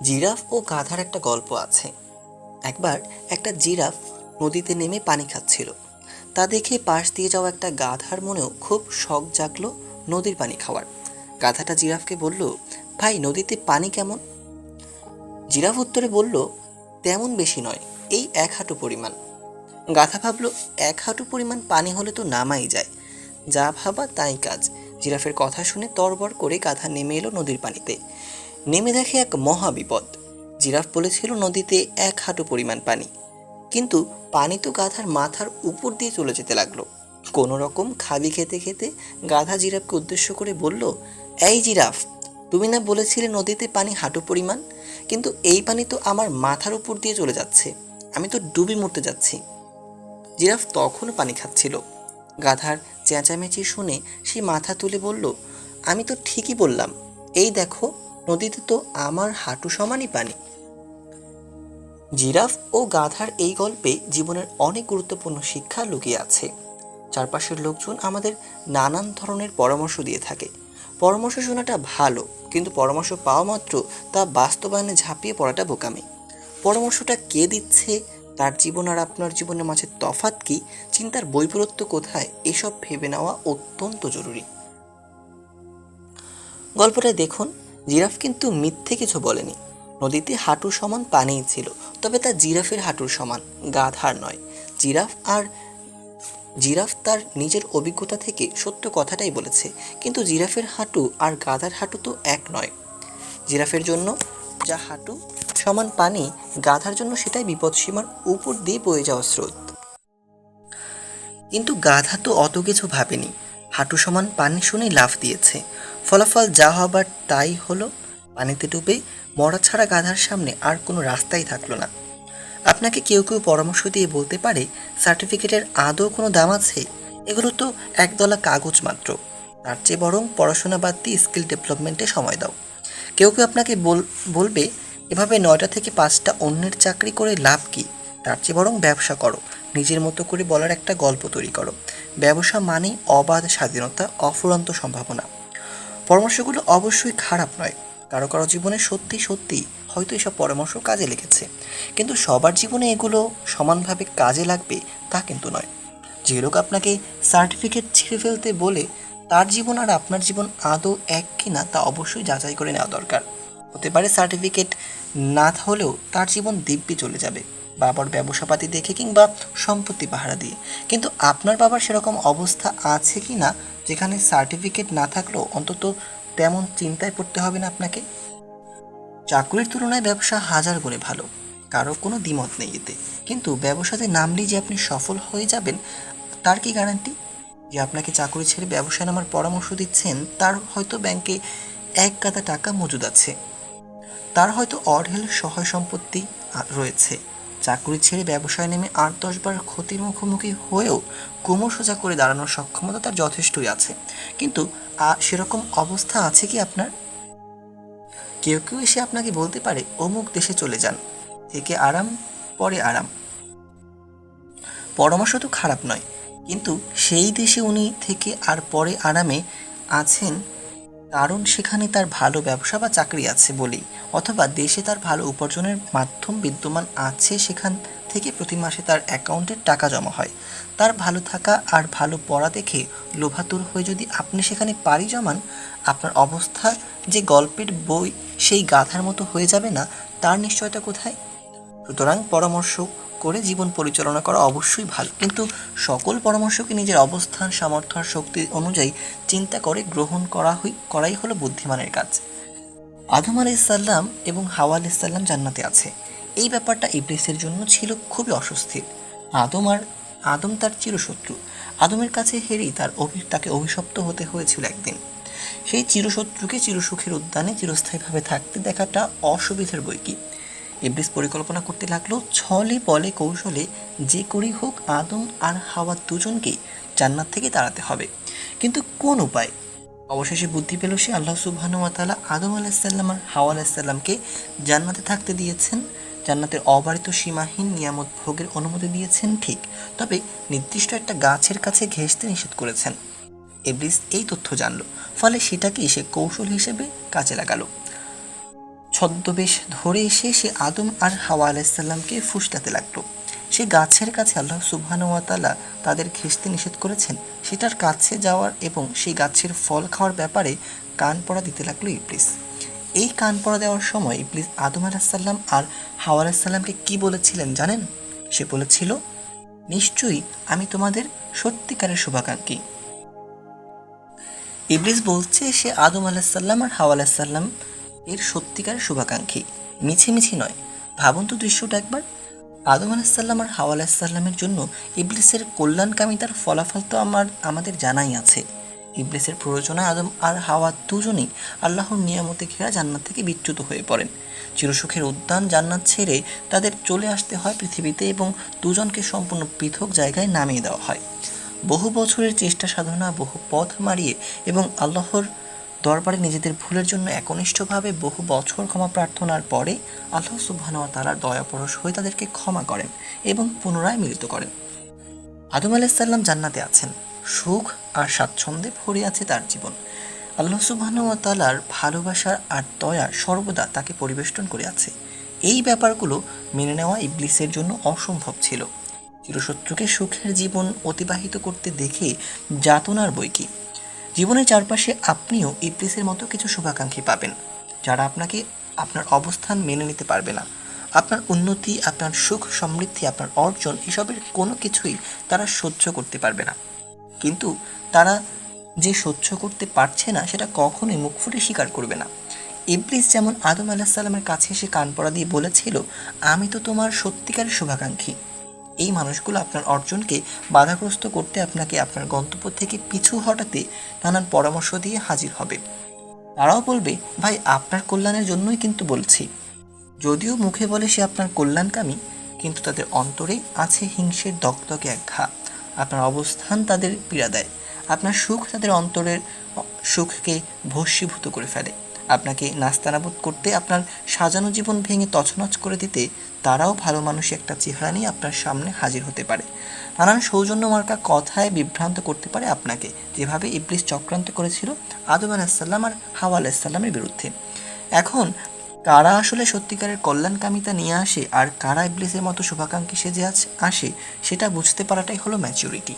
Giraffe ও গাধার একটা গল্প আছে। একবার একটা জিরাফ নদীতে নেমে পানি খাচ্ছিল। তা দেখে পাশ দিয়ে যাওয়া একটা গাধার মনেও খুব শখ জাগলো নদীর পানি খাওয়ার। গাধাটা জিরাফকে বলল, ভাই, নদীতে পানি কেমন? জিরাফ উত্তরে বলল, তেমন বেশি নয়, এই 1 হাঁটু পরিমাণ। গাধা ভাবলো, 1 হাঁটু পরিমাণ পানি হলে তো নামাই যায়। যা ভাবা তাই কাজ। জিরাফের কথা শুনে তরবর করে গাধা নেমে এলো নদীর পানিতে। নেমে দেখে এক মহা বিপদ। জিরাফ বলেছিল নদীতে 1 হাঁটু পরিমাণ পানি, কিন্তু পানি তো গাধার মাথার উপর দিয়ে চলে যেতে লাগলো। কোনো রকম খালি খেতে খেতে গাধা জিরাফকে উদ্দেশ্য করে বলল, এই জিরাফ, তুমি না বলেছিলে নদীতে পানি হাঁটু পরিমাণ, কিন্তু এই পানি তো আমার মাথার উপর দিয়ে চলে যাচ্ছে। আমি তো ডুবে মরতে যাচ্ছি। জিরাফ তখনও পানি খাচ্ছিল। গাধার চেঁচামেচি শুনে সে মাথা তুলে বলল, আমি তো ঠিকই বললাম, এই দেখো, নদীতে তো আমার হাঁটু সমানই পানি। জিরাফ ও গাধার এই গল্পে জীবনের অনেক গুরুত্বপূর্ণ শিক্ষা লুকিয়ে আছে। চারপাশের লোকজন আমাদের নানান ধরনের পরামর্শ দিয়ে থাকে। পরামর্শ শোনাটা ভালো, কিন্তু পরামর্শ পাওয়া মাত্র তা বাস্তবায়নে ঝাঁপিয়ে পড়াটা বোকামি। পরামর্শটা কে দিচ্ছে, তার জীবন আর আপনার জীবনের মাঝে তফাৎ কি, চিন্তার বৈপরীত্য কোথায়, এসব ভেবে নেওয়া অত্যন্ত জরুরি। গল্পটা দেখুন, জিরাফ কিন্তু মিথ্যে কিছু বলেনি। নদীতে হাঁটু সমান পানিই ছিল, তবে তা জিরাফের হাঁটুর সমান, গাধার নয়। জিরাফ আর জিরাফ তার নিজের অভিজ্ঞতা থেকে সত্য কথাটাই বলেছে, কিন্তু জিরাফের হাঁটু আর গাধার হাঁটু তো এক নয়। জিরাফের জন্য যা হাঁটু সমান পানি, গাধার জন্য সেটাই বিপদসীমার উপর দিয়ে বয়ে যাওয়া স্রোত। কিন্তু গাধা তো অত কিছু ভাবেনি। হাঁটু সমান পানি শুনেই লাফ দিয়েছে। ফলাফল যা হবার তাই হলো। পানিতে ডুবে মরা ছাড়া গাধার সামনে আর কোনো রাস্তাই থাকলো না। আপনাকে কেউ কেউ পরামর্শ দিয়ে বলতে পারে, সার্টিফিকেটের আদৌ কোনো দাম আছে? এগুলো তো একদলা কাগজ মাত্র। তার চেয়ে বরং পড়াশোনা বাদ দিয়ে স্কিল ডেভেলপমেন্টে সময় দাও। কেউ কেউ আপনাকে বলবে, এভাবে 9টা থেকে 5টা অন্যের চাকরি করে লাভ কি? তার চেয়ে বরং ব্যবসা করো। নিজের মতো করে বলার একটা গল্প তৈরি করো। ব্যবসা মানেই অবাধ স্বাধীনতা, অফুরন্ত সম্ভাবনা। পরামর্শগুলো অবশ্যই খারাপ নয়। কারো কারো জীবনে সত্যি সত্যি হয়তো এসব পরামর্শ কাজে লেগেছে, কিন্তু সবার জীবনে এগুলো সমানভাবে কাজে লাগবে তা কিন্তু নয়। যে লোক আপনাকে সার্টিফিকেট ছিঁড়ে ফেলতে বলে, তার জীবন আর আপনার জীবন আদৌ এক কিনা তা অবশ্যই যাচাই করে নেওয়া দরকার। হতে পারে সার্টিফিকেট না হলেও তার জীবন দিব্যি চলে যাবে, বাবার ব্যবসাপাতি দেখে কিংবা সম্পত্তি পাহারা দিয়ে। কিন্তু আপনার বাবার সেরকম অবস্থা আছে কি না, যেখানে সার্টিফিকেট না থাকলেও অন্তত তেমন চিন্তায় পড়তে হবে না আপনাকে। চাকরির তুলনায় ব্যবসা হাজার গুণে ভালো, কারো কোনো দ্বিমত নেই এতে। কিন্তু ব্যবসাতে নামলেই যে আপনি সফল হয়ে যাবেন, তার কি গ্যারান্টি? যে আপনাকে চাকরি ছেড়ে ব্যবসায় নামার পরামর্শ দিচ্ছেন, তার হয়তো ব্যাংকে এক গাদা টাকা মজুদ আছে, তার হয়তো অঢেল সহায় সম্পত্তি রয়েছে। চাকরি ছেড়ে ব্যবসায় নেমে 8-10 বার ক্ষতির মুখোমুখি হয়েও কোমর সোজা করে দাঁড়ানোর সক্ষমতা তার যথেষ্টই আছে। কিন্তু সেরকম অবস্থা আছে কি আপনার? কেউ কেউ এসে আপনাকে বলতে পারে, অমুক দেশে চলে যান, থেকে আরাম, পরে আরাম। পরামর্শ তো খারাপ নয়, কিন্তু সেই দেশে উনি থেকে আর পরে আরামে আছেন কারণ সেখানে তার ভালো ব্যবসা বা চাকরি আছে বলেই, অথবা দেশে তার ভালো উপার্জনের মাধ্যম বিদ্যমান আছে, সেখান থেকে প্রতি মাসে তার অ্যাকাউন্টে টাকা জমা হয়। তার ভালো থাকা আর ভালো পড়া দেখে লোভাতুর হয়ে যদি আপনি সেখানে পাড়ি জমান, আপনার অবস্থা যে গল্পের বই সেই গাধার মতো হয়ে যাবে না, তার নিশ্চয়তা কোথায়? সুতরাং পরামর্শ করে জীবন পরিচালনা করা অবশ্যই ভালো, কিন্তু সকল পরামর্শকে নিজের অবস্থান, সামর্থ্য আর শক্তি অনুযায়ী চিন্তা করে গ্রহণ করাই হলো বুদ্ধিমানের কাজ। আদম আলাইসাল্লাম এবং হাওয়া আলাইসাল্লাম জান্নাতে আছে, এই ব্যাপারটা ইবলিসের জন্য ছিল খুবই অস্বস্তির। আদম আর আদম তার চিরশত্রু। আদমের কাছে হেরেই তাকে অভিশপ্ত হতে হয়েছিল একদিন। সেই চিরশত্রুকে চিরসুখের উদ্যানে চিরস্থায়ীভাবে থাকতে দেখাটা অসুবিধার বই কি। ইবলিস পরিকল্পনা করতে লাগলো, ছলে বলে কৌশলে যে করেই হোক আদম আর হাওয়া দুজনকেই জান্নাত থেকে তাড়াতে হবে। কিন্তু কোন উপায়? অবশেষে বুদ্ধি পেল সে। আল্লাহ সুবহানাহু ওয়া তাআলা আদম আলাইসাল্লাম আর হাওয়া আলাইসাল্লামকে জান্নাতে থাকতে দিয়েছেন, জান্নাতের অবারিত সীমাহীন নিয়ামত ভোগের অনুমতি দিয়েছেন ঠিক, তবে নির্দিষ্ট একটা গাছের কাছে ঘেঁষতে নিষেধ করেছেন। ইবলিস এই তথ্য জানলো, ফলে সেটাকেই সে কৌশল হিসেবে কাজে লাগালো। ছদ্মবেশ ধরে এসে সে আদম আর হাওয়া আলাইসাল্লামকে ফুসলাতে লাগলো। সে গাছের কাছে আল্লাহ সুবহানাহু ওয়া তাআলা তাদের ঘেঁষতে নিষেধ করেছেন সেটার কাছে যাওয়ার এবং সেই গাছের ফল খাওয়ার ব্যাপারে কান পড়া দিতে লাগলো ইবলিস। এই কান পড়া দেওয়ার সময় ইবলিস আদম আলাইসাল্লাম আর হাওয়া আলাইসাল্লামকে কি বলেছিলেন জানেন? সে বলেছিল, নিশ্চয়ই আমি তোমাদের সত্যিকারের শুভাকাঙ্ক্ষী। ইবলিস বলছে সে আদম আলাহিসাল্লাম আর হাওয়া আলাহিসাল্লাম এর সত্যিকার শুভাকাঙ্ক্ষী, মিছিমিছি নয়। ভাবুন তো দৃশ্যটা একবার। আদম আলাহিসাল্লাম আর হাওয়া আলাহিসাল্লামের জন্য ইবলিসের কল্যাণকামিতার ফলাফল তো আমাদের জানাই আছে। ইবলিসের প্রয়োজনে আদম আর হাওয়া দুজনেই আল্লাহর নিয়ামতে ঘেরা জান্নাত থেকে বিচ্যুত হয়ে পড়েন। চিরসুখের উদ্যান জান্নাত ছেড়ে তাদের চলে আসতে হয় পৃথিবীতে এবং দুজনকে সম্পূর্ণ পৃথক জায়গায় নামিয়ে দেওয়া হয়। বহু বছরের চেষ্টা সাধনা, বহু পথ মারিয়ে এবং আল্লাহর দরবারে নিজেদের ভুলের জন্য একনিষ্ঠভাবে বহু বছর ক্ষমা প্রার্থনার পরে আল্লাহ সুবহানাহু ওয়া তাআলার দয়াপরশ হয়ে তাদেরকে ক্ষমা করেন এবং পুনরায় মিলিত করেন। আদম আলাইহিসসালাম জান্নাতে আছেন, সুখ আর স্বাচ্ছন্দ্যে ভরে আছে তার জীবন। আল্লাহ সুবহানাহু ওয়া তাআলার ভালোবাসার আর দয়া সর্বদা তাকে পরিবেষ্টন করে আছে। এই ব্যাপারগুলো মেনে নেওয়া ইবলিসের জন্য অসম্ভব ছিল। চিরশত্রুকে সুখের জীবন অতিবাহিত করতে দেখে যাতনার বই কি। জীবনের চারপাশে আপনিও ইবলিসের মতো কিছু শুভাকাঙ্ক্ষী পাবেন, যারা আপনাকে আপনার অবস্থান মেনে নিতে পারবে না। আপনার উন্নতি, আপনার সুখ সমৃদ্ধি, আপনার অর্জন এসবের কোনো কিছুই তারা সহ্য করতে পারবে না। কিন্তু তারা যে সহ্য করতে পারছে না সেটা কখনোই মুখ ফুটে স্বীকার করবে না। ইবলিস যেমন আদম আলাহিসাল্লামের কাছে এসে কান পড়া দিয়ে বলেছিল, আমি তো তোমার সত্যিকারের শুভাকাঙ্ক্ষী। এই মানুষগুলো আপনার অর্জনকে বাধাগ্রস্ত করতে, আপনাকে আপনার গন্তব্য থেকে পিছু হটাতে নানান পরামর্শ দিয়ে হাজির হবে। তারাও বলবে, ভাই আপনার কল্যাণের জন্যই কিন্তু বলছি। যদিও মুখে বলে সে আপনার কল্যাণকামী, কিন্তু তাদের অন্তরে আছে হিংসের দগদগে এক ঘা। আপনার অবস্থান তাদের পীড়া দেয়, আপনার সুখ তাদের অন্তরের সুখকে ভস্মীভূত করে ফেলে। আপনাকে নাস্তানাবুদ করতে, আপনার সাজানো জীবন ভেঙে তছনছ করে দিতে তারাও ভালো মানুষই একটা চেহারা নিয়ে আপনার সামনে হাজির হতে পারে। নানান সৌজন্য মার্কা কথায় বিভ্রান্ত করতে পারে আপনাকে, যেভাবে ইবলিস চক্রান্ত করেছিল আদম আলাইসাল্লাম আর হাওয়া আলাইসাল্লামের বিরুদ্ধে। এখন কারা আসলে সত্যিকারের কল্যাণকামিতা নিয়ে আসে আর কারা ইবলিসের মতো শুভাকাঙ্ক্ষী সেজে আসে, সেটা বুঝতে পারাটাই হলো ম্যাচুরিটি।